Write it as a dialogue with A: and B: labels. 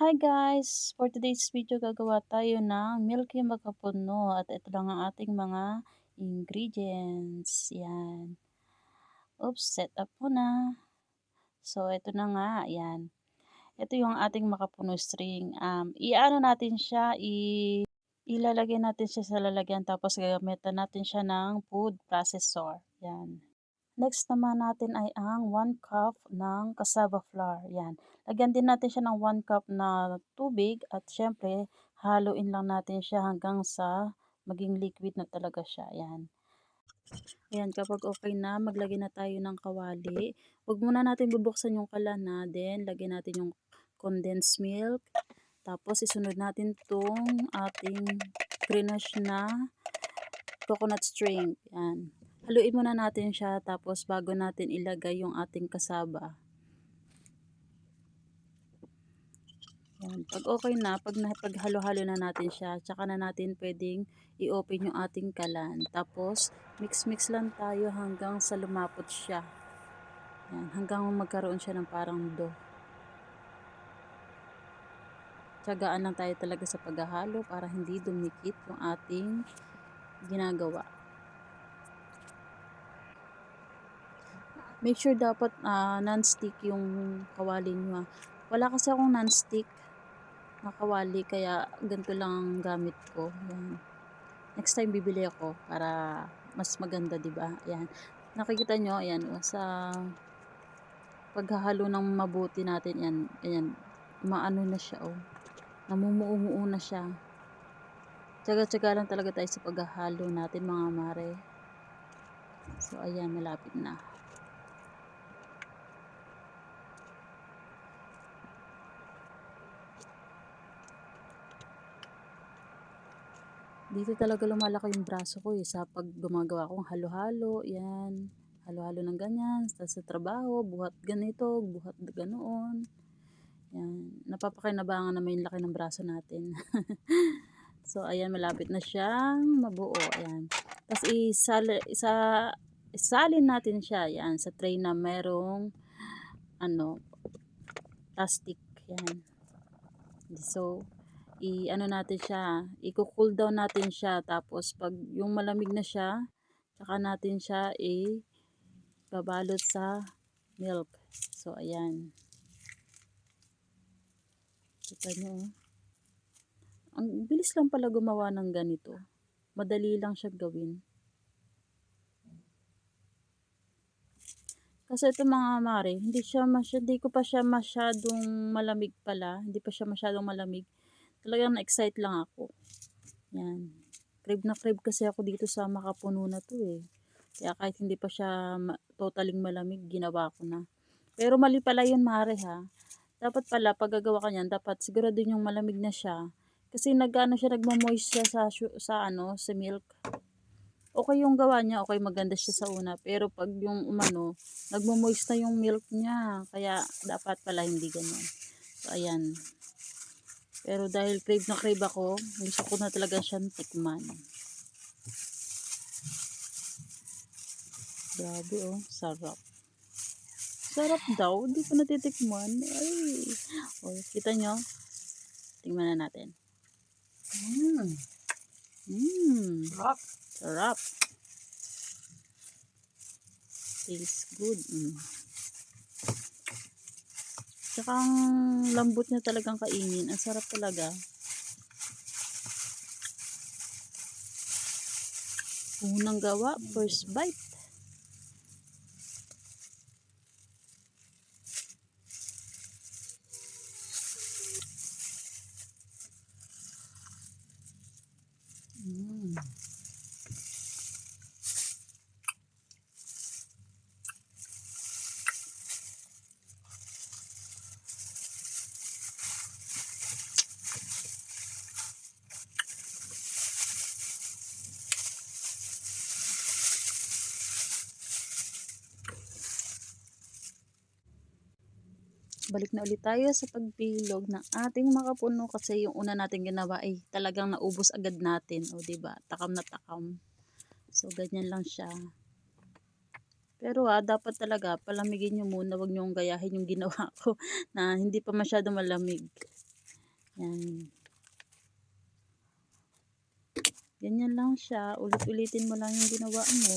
A: Hi guys! For today's video gagawa tayo ng milky makapuno at ito lang ang ating mga ingredients. Yan. Oops, set up muna. So ito na nga, yan. Ito yung ating makapuno string. Iano natin siya, ilalagay natin siya sa lalagyan tapos gagamitan natin siya ng food processor. Yan. Next naman natin ay ang 1 cup ng cassava flour. Yan. Lagyan din natin siya ng 1 cup na tubig at syempre haluin lang natin siya hanggang sa maging liquid na talaga siya. Yan. Ayan, kapag okay na, maglagay na tayo ng kawali. Huwag muna natin bubuksan yung kalana, then lagyan natin yung condensed milk. Tapos isunod natin tong ating ganache na coconut string. Yan. Haluin muna natin siya tapos bago natin ilagay yung ating kasaba. Yan. Pag okay na, pag halo-halo na natin siya, tsaka na natin pwedeng i-open yung ating kalan. Tapos mix-mix lang tayo hanggang sa lumapot siya. Yan. Hanggang magkaroon siya ng parang dough. Tiyagaan lang tayo talaga sa paghahalo para hindi dumikit yung ating ginagawa. Make sure dapat non-stick yung kawali nyo. Wala kasi akong non-stick na kawali kaya ganito lang ang gamit ko. Yan. Next time bibili ako para mas maganda, 'di ba? Ayan. Nakikita nyo, ayan, sa paghahalo ng mabuti natin yan. Ayan. Maano na siya, oh. Namumuo-muo na siya. Tiyaga-tiyaga lang talaga tayo sa paghahalo natin, mga mare. So ayan, malapit na. Dito talaga lumalaki yung braso ko sa pag gumagawa akong halo-halo, yan. Halo-halo ng ganyan, sa trabaho, buhat ganito, buhat ganoon. Yan, napapakinabangan naman yung laki ng braso natin. So ayan, malapit na siyang mabuo, ayan. Tapos isalin natin siya, yan, sa tray na merong plastic, yan. So i-ano natin siya, i-cool down natin siya, tapos pag yung malamig na siya, saka natin siya babalot sa milk. So ayan, kita nyo, ang bilis lang pala gumawa ng ganito, madali lang siya gawin. Kasi ito, mga mare, hindi ko pa siya masyadong malamig pala, hindi pa siya masyadong malamig, talagang na-excite lang ako. Yan. Crave na crave kasi ako dito sa makapuno na to eh. Kaya kahit hindi pa siya totaling malamig, ginawa ko na. Pero mali pala yun, mare, ha. Dapat pala, pag gagawa ka niyan, dapat siguro din yung malamig na siya. Kasi nagmo-moist siya sa milk. Okay yung gawa niya, okay, maganda siya sa una. Pero pag yung nagmo-moist na yung milk niya. Kaya dapat pala hindi ganun. So, ayan. Pero dahil crave na crave ako, gusto ko na talaga siyang tikman. Grabe, oh, sarap. Sarap daw, hindi ko natitikman. Ay, oh, kita nyo? Tingnan na natin. Sarap. Sarap. Tastes good. Tsaka ang lambot niya talagang kainin. Ang sarap talaga. Unang gawa, first bite. Balik na ulit tayo sa pagbilog ng ating makapuno kasi yung una natin ginawa ay talagang naubos agad natin. O diba? Takam na takam. So ganyan lang siya. Pero dapat talaga palamigin nyo muna. Wag nyo gayahin yung ginawa ko na hindi pa masyado malamig. Yan. Ganyan lang siya, ulit-ulitin mo lang yung ginawa mo.